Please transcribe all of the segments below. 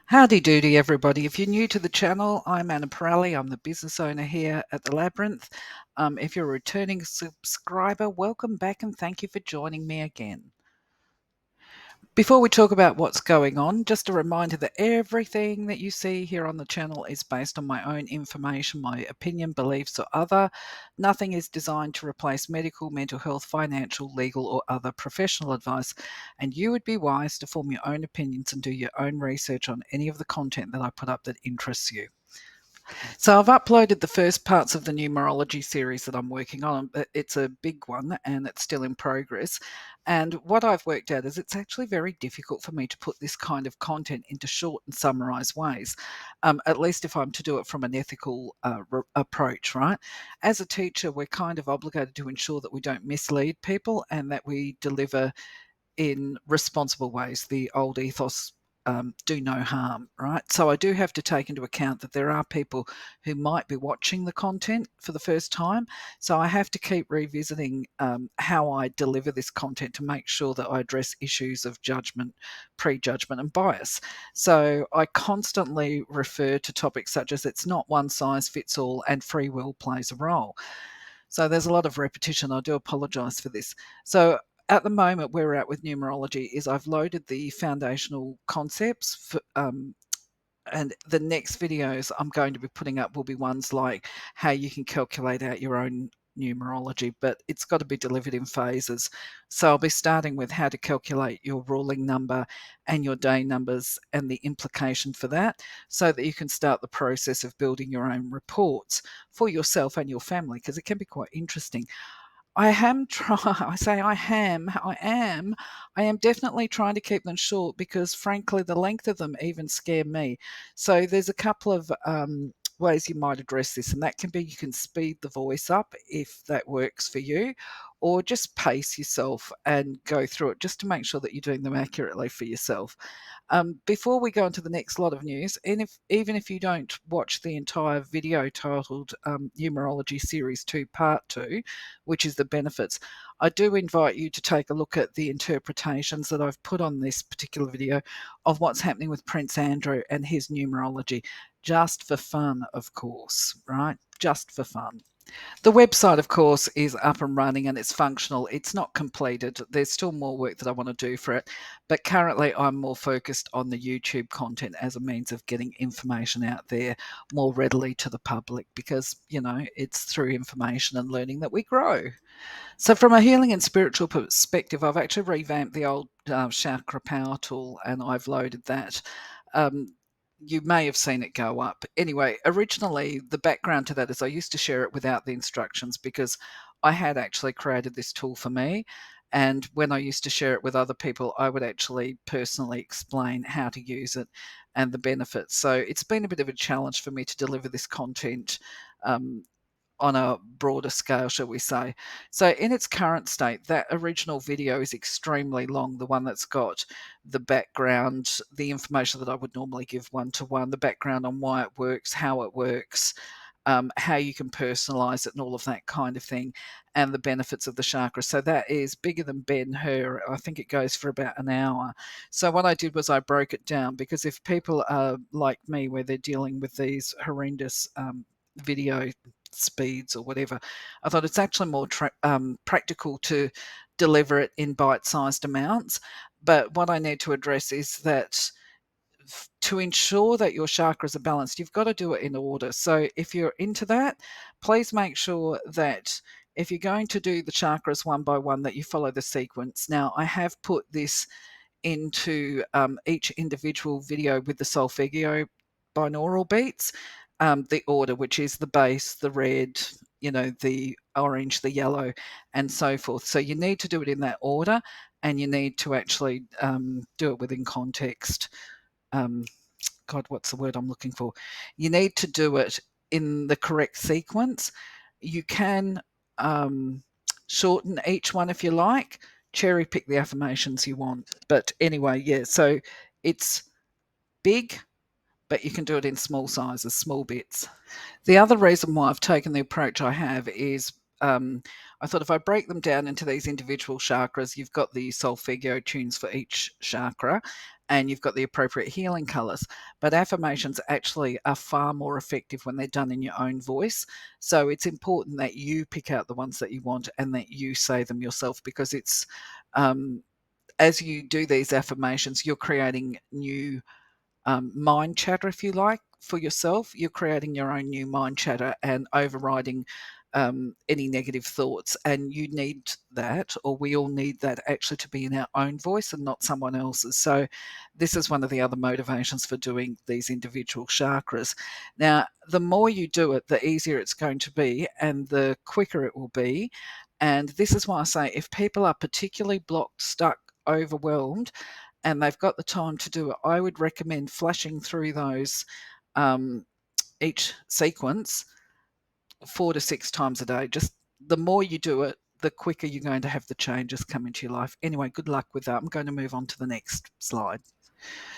Howdy doody, everybody. If you're new to the channel, I'm Anna Pirelli. I'm the business owner here at the Labyrinth. If you're a returning subscriber, welcome back and thank you for joining me again. Before we talk about what's going on, just a reminder that everything that you see here on the channel is based on my own information, my opinion, beliefs, or other. Nothing is designed to replace medical, mental health, financial, legal, or other professional advice. And you would be wise to form your own opinions and do your own research on any of the content that I put up that interests you. So I've uploaded the first parts of the numerology series that I'm working on. It's a big one and it's still in progress. And what I've worked out is it's actually very difficult for me to put this kind of content into short and summarized ways, at least if I'm to do it from an ethical approach, right? As a teacher, we're kind of obligated to ensure that we don't mislead people and that we deliver in responsible ways, the old ethos, do no harm, right? So I do have to take into account that there are people who might be watching the content for the first time. So I have to keep revisiting how I deliver this content to make sure that I address issues of judgment, prejudgment, and bias. So I constantly refer to topics such as it's not one size fits all and free will plays a role. So there's a lot of repetition. I do apologize for this. So at the moment, where we're at with numerology is I've loaded the foundational concepts for, and the next videos I'm going to be putting up will be ones like how you can calculate out your own numerology, but it's got to be delivered in phases. So I'll be starting with how to calculate your ruling number and your day numbers and the implication for that, so that you can start the process of building your own reports for yourself and your family, because it can be quite interesting. I am trying. I say I am definitely trying to keep them short because, frankly, the length of them even scare me. So there's a couple of ways you might address this, and that can be you can speed the voice up if that works for you, or just pace yourself and go through it just to make sure that you're doing them accurately for yourself. Before we go on to the next lot of news, and even if you don't watch the entire video titled Numerology Series 2 Part 2, which is the benefits, I do invite you to take a look at the interpretations that I've put on this particular video of what's happening with Prince Andrew and his numerology, just for fun, of course, right? Just for fun. The website, of course, is up and running and it's functional. It's not completed. There's still more work that I want to do for it. But currently, I'm more focused on the YouTube content as a means of getting information out there more readily to the public because, it's through information and learning that we grow. So, from a healing and spiritual perspective, I've actually revamped the old Chakra Power tool and I've loaded that. Um, you may have seen it go up. Anyway, originally, the background to that is I used to share it without the instructions because I had actually created this tool for me. And when I used to share it with other people, I would actually personally explain how to use it and the benefits. So it's been a bit of a challenge for me to deliver this content um, on a broader scale, shall we say. So in its current state, that original video is extremely long, the one that's got the background, the information that I would normally give one-to-one, the background on why it works, how you can personalize it and all of that kind of thing, and the benefits of the chakra. So that is bigger than Ben-Hur. I think it goes for about an hour. So what I did was I broke it down because if people are like me where they're dealing with these horrendous video speeds or whatever, I thought it's actually more practical to deliver it in bite-sized amounts. But what I need to address is that to ensure that your chakras are balanced, you've got to do it in order. So if you're into that, please make sure that if you're going to do the chakras one by one, that you follow the sequence. Now, I have put this into each individual video with the Solfeggio binaural beats, the order, which is the base, the red, the orange, the yellow, and so forth. So you need to do it in that order, and you need to actually do it within context. Um, God, what's the word I'm looking for? You need to do it in the correct sequence. You can shorten each one if you like, cherry pick the affirmations you want. But anyway, yeah, so it's big, but you can do it in small sizes, small bits. The other reason why I've taken the approach I have is I thought if I break them down into these individual chakras, you've got the Solfeggio tunes for each chakra, and you've got the appropriate healing colors. But affirmations actually are far more effective when they're done in your own voice. So it's important that you pick out the ones that you want and that you say them yourself, because it's as you do these affirmations, you're creating new mind chatter, if you like, for yourself. You're creating your own new mind chatter and overriding any negative thoughts. And you need that, or we all need that, actually to be in our own voice and not someone else's. So, this is one of the other motivations for doing these individual chakras. Now, the more you do it, the easier it's going to be and the quicker it will be. And this is why I say, if people are particularly blocked, stuck, overwhelmed, and they've got the time to do it, I would recommend flashing through those um, each sequence 4 to 6 times a day. Just the more you do it, the quicker you're going to have the changes come into your life. Anyway, good luck with that. I'm going to move on to the next slide.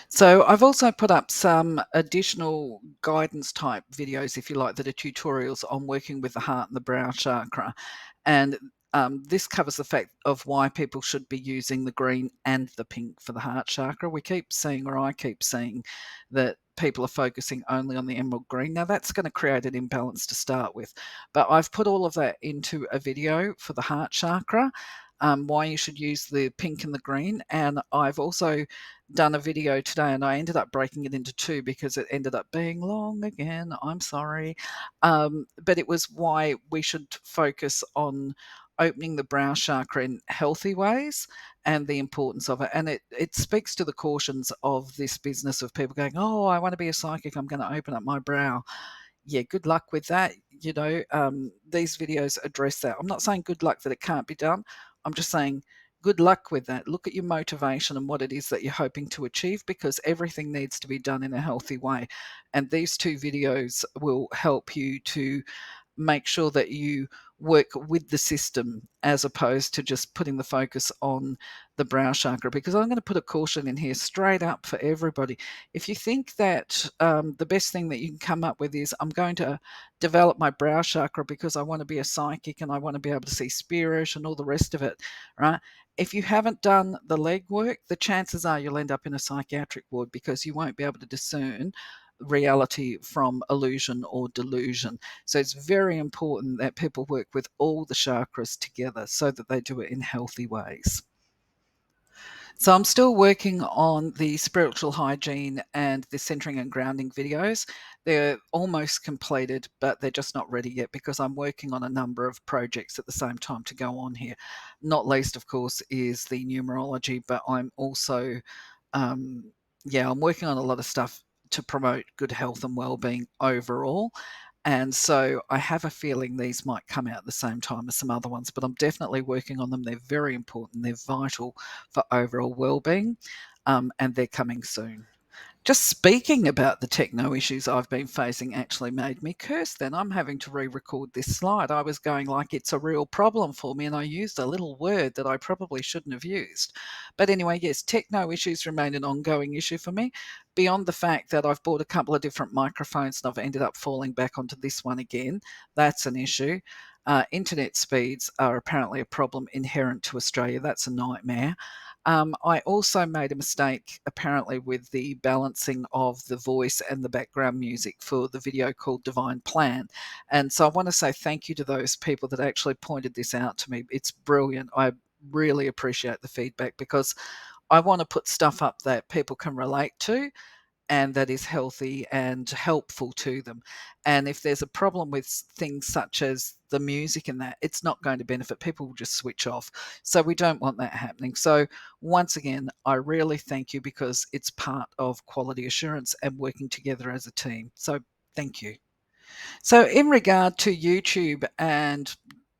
So I've also put up some additional guidance type videos, if you like, that are tutorials on working with the heart and the brow chakra. And this covers the fact of why people should be using the green and the pink for the heart chakra. We keep seeing, or I keep seeing, that people are focusing only on the emerald green. Now that's going to create an imbalance to start with. But I've put all of that into a video for the heart chakra, why you should use the pink and the green. And I've also done a video today, and I ended up breaking it into two because it ended up being long again. I'm sorry. But it was why we should focus on opening the brow chakra in healthy ways and the importance of it. And it speaks to the cautions of this business of people going, oh, I want to be a psychic, I'm going to open up my brow. Yeah, good luck with that. These videos address that. I'm not saying good luck that it can't be done. I'm just saying good luck with that. Look at your motivation and what it is that you're hoping to achieve, because everything needs to be done in a healthy way. And these two videos will help you to make sure that you work with the system as opposed to just putting the focus on the brow chakra. Because I'm going to put a caution in here straight up for everybody. If you think that the best thing that you can come up with is, I'm going to develop my brow chakra because I want to be a psychic and I want to be able to see spirit and all the rest of it, right? If you haven't done the legwork, the chances are you'll end up in a psychiatric ward, because you won't be able to discern reality from illusion or delusion. So it's very important that people work with all the chakras together so that they do it in healthy ways. So I'm still working on the spiritual hygiene and the centering and grounding videos. They're almost completed, but they're just not ready yet because I'm working on a number of projects at the same time to go on here. Not least, of course, is the numerology, but I'm also, I'm working on a lot of stuff to promote good health and well-being overall. And so I have a feeling these might come out at the same time as some other ones, but I'm definitely working on them. They're very important. They're vital for overall well-being, and they're coming soon. Just speaking about the techno issues I've been facing actually made me curse then. I'm having to re-record this slide. I was going like it's a real problem for me, and I used a little word that I probably shouldn't have used. But anyway, yes, techno issues remain an ongoing issue for me, beyond the fact that I've bought a couple of different microphones and I've ended up falling back onto this one again. That's an issue. Internet speeds are apparently a problem inherent to Australia. That's a nightmare. I also made a mistake apparently with the balancing of the voice and the background music for the video called Divine Plan. And so I want to say thank you to those people that actually pointed this out to me. It's brilliant. I really appreciate the feedback, because I want to put stuff up that people can relate to and that is healthy and helpful to them. And if there's a problem with things such as the music and that, it's not going to benefit. People will just switch off. So we don't want that happening. So once again, I really thank you, because it's part of quality assurance and working together as a team. So thank you. So, in regard to YouTube and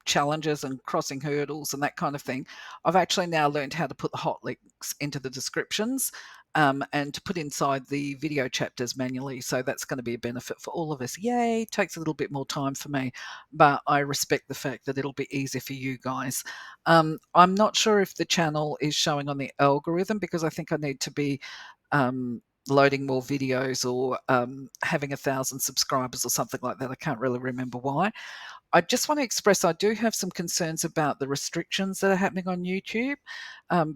challenges and crossing hurdles and that kind of thing, I've actually now learned how to put the hot links into the descriptions, and to put inside the video chapters manually. So, that's going to be a benefit for all of us. Yay! Takes a little bit more time for me, but I respect the fact that it'll be easier for you guys. I'm not sure if the channel is showing on the algorithm, because I think I need to be. Um, loading more videos or having 1,000 subscribers or something like that. I can't really remember why. I just want to express I do have some concerns about the restrictions that are happening on YouTube,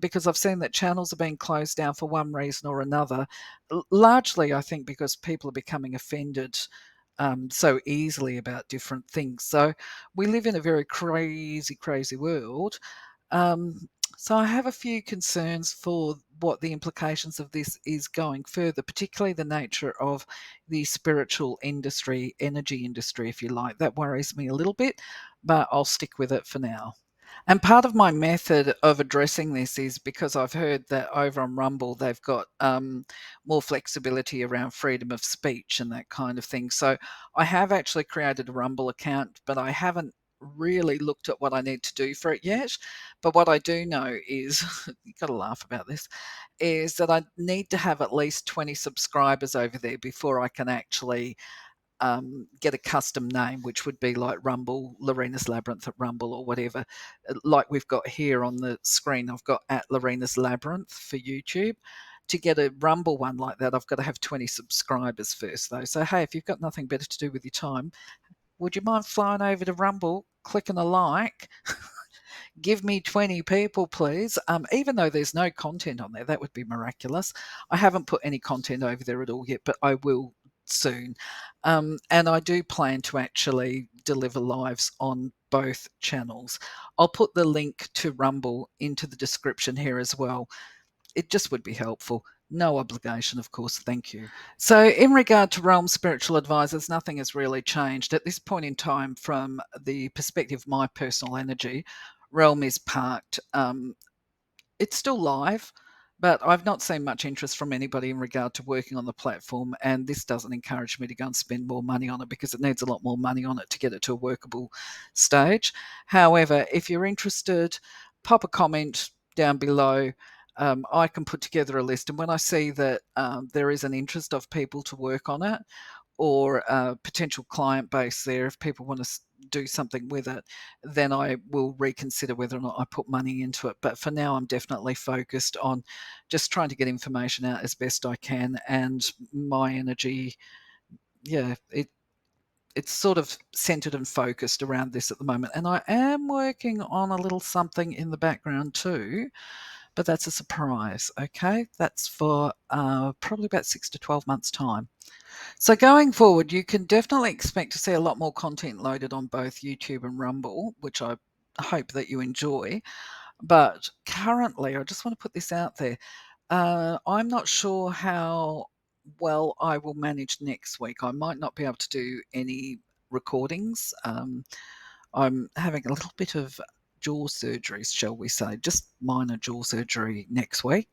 because I've seen that channels are being closed down for one reason or another. Largely, I think, because people are becoming offended so easily about different things. So we live in a very crazy, crazy world. Um, so I have a few concerns for what the implications of this is going further, particularly the nature of the spiritual industry, energy industry, if you like. That worries me a little bit, but I'll stick with it for now. And part of my method of addressing this is because I've heard that over on Rumble they've got more flexibility around freedom of speech and that kind of thing. So I have actually created a Rumble account, but I haven't really looked at what I need to do for it yet. But what I do know is, you've got to laugh about this, is that I need to have at least 20 subscribers over there before I can actually get a custom name, which would be like Rumble, Lorena's Labyrinth at Rumble or whatever, like we've got here on the screen. I've got at Lorena's Labyrinth for YouTube. To get a Rumble one like that, I've got to have 20 subscribers first, though. So, hey, if you've got nothing better to do with your time, would you mind flying over to Rumble, clicking a like, give me 20 people, please. Even though there's no content on there, that would be miraculous. I haven't put any content over there at all yet, but I will soon. And I do plan to actually deliver lives on both channels. I'll put the link to Rumble into the description here as well. It just would be helpful. No obligation, of course. Thank you. So, in regard to Realm Spiritual Advisors, nothing has really changed. At this point in time, from the perspective of my personal energy, Realm is parked. It's still live, but I've not seen much interest from anybody in regard to working on the platform. And this doesn't encourage me to go and spend more money on it because it needs a lot more money on it to get it to a workable stage. However, if you're interested, pop a comment down below. I can put together a list. And when I see that there is an interest of people to work on it, or a potential client base there, if people want to do something with it, then I will reconsider whether or not I put money into it. But for now, I'm definitely focused on just trying to get information out as best I can. And my energy, yeah, it's sort of centered and focused around this at the moment. And I am working on a little something in the background too, but that's a surprise. Okay, that's for probably about 6 to 12 months' time. So going forward, you can definitely expect to see a lot more content loaded on both YouTube and Rumble, which I hope that you enjoy. But currently, I just want to put this out there. I'm not sure how well I will manage next week. I might not be able to do any recordings. I'm having a little bit of jaw surgeries, shall we say, just minor jaw surgery next week.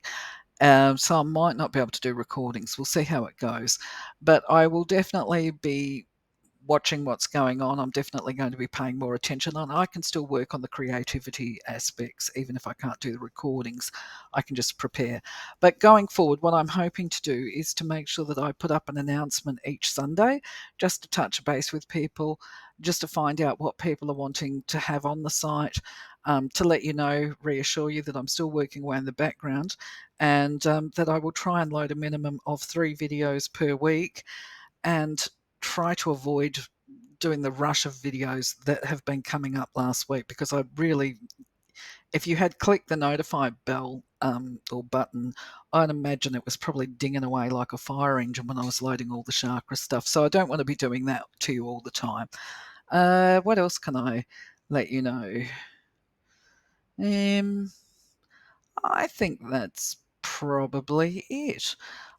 So I might not be able to do recordings. We'll see how it goes. But I will definitely be watching what's going on. I'm definitely going to be paying more attention, and I can still work on the creativity aspects even if I can't do the recordings. I can just prepare. But going forward, what I'm hoping to do is to make sure that I put up an announcement each Sunday, just to touch base with people, just to find out what people are wanting to have on the site, to let you know, reassure you that I'm still working away in the background, and that I will try and load a minimum of 3 videos per week, and try to avoid doing the rush of videos that have been coming up last week, because I really, if you had clicked the notify bell or button, I'd imagine it was probably dinging away like a fire engine when I was loading all the chakra stuff. So I don't want to be doing that to you all the time. What else can I let you know? Um, I think that's probably it.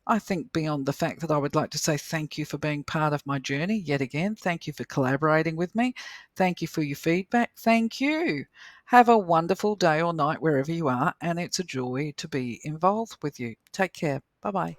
I think beyond the fact that I would like to say thank you for being part of my journey yet again. Thank you for collaborating with me. Thank you for your feedback. Thank you. Have a wonderful day or night wherever you are, and it's a joy to be involved with you. Take care. Bye bye.